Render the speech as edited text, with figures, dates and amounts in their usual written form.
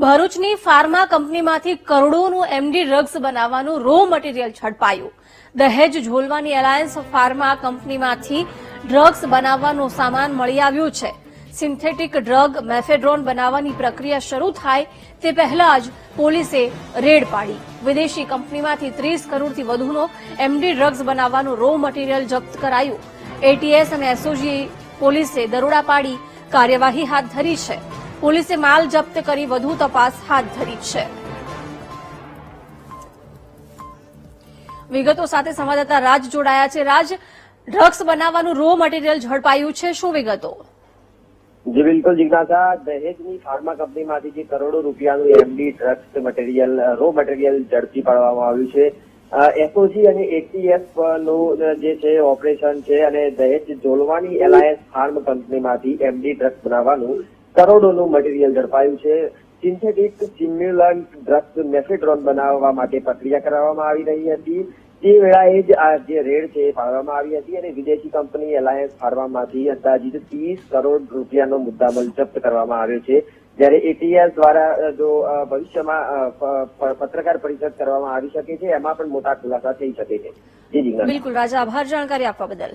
ભરૂચની ફાર્મા કંપનીમાંથી કરોડોનું MD drugs બનાવવાનું રો મટીરીયલ ઝડપાયું। દહેજ ઝોલવાની એલાયન્સ ફાર્મા કંપનીમાંથી ડ્રગ્સ બનાવવાનો સામાન મળી આવ્યો છે। સિન્થેટિક ડ્રગ મેફેડ્રોન બનાવવાની પ્રક્રિયા શરૂ થાય તે પહેલા જ પોલીસે રેડ પાડી વિદેશી કંપનીમાંથી 30 કરોડથી વધુનો એમડી ડ્રગ્સ બનાવવાનું રો મટીરીયલ જપ્ત કરાયું। એટીએસ અને એસઓજી પોલીસે દરોડા પાડી કાર્યવાહી હાથ ધરી છે। પોલીસે માલ જપ્ત કરી વધુ તપાસ હાથ ધરી છે। વિગતો સાથે સંવાદદાતા રાજ જોડાયા છે। રાજ, ડ્રગ્સ બનાવવાનું રો મટીરીયલ ઝડપાયું છે, શું વિગતો? જી બિલકુલ જિજ્ઞાસા, દહેજની ફાર્મા કંપનીમાંથી જે કરોડો રૂપિયાનું MD drugs material row material ઝડપી પાડવામાં આવ્યું છે। એસઓજી અને એટીએફ નું જે છે ઓપરેશન છે અને દહેજ જોલવાની એલાયન્સ ફાર્મ કંપનીમાંથી એમડી ડ્રગ્સ બનાવવાનું કરોડોનું મટીરીયલ ઝડપાયું છે। સિન્થેટિક સ્ટિમ્યુલન્ટ ડ્રગ્સ મેફેડ્રોન બનાવવા માટે પ્રક્રિયા કરવામાં આવી રહી હતી। તે વેળાએ જ આ જે રેડ છે એ પાડવામાં આવી હતી અને વિદેશી કંપની એલાયન્સ ફાર્મામાંથી અંદાજિત 30 કરોડ રૂપિયાનો મુદ્દામાલ જપ્ત કરવામાં આવ્યો છે। જ્યારે એટીએસ દ્વારા જો ભવિષ્યમાં પત્રકાર પરિષદ કરવામાં આવી શકે છે, એમાં પણ મોટા ખુલાસા થઈ શકે છે। જી જી બિલકુલ રાજા, આભાર જાણકારી આપવા બદલ।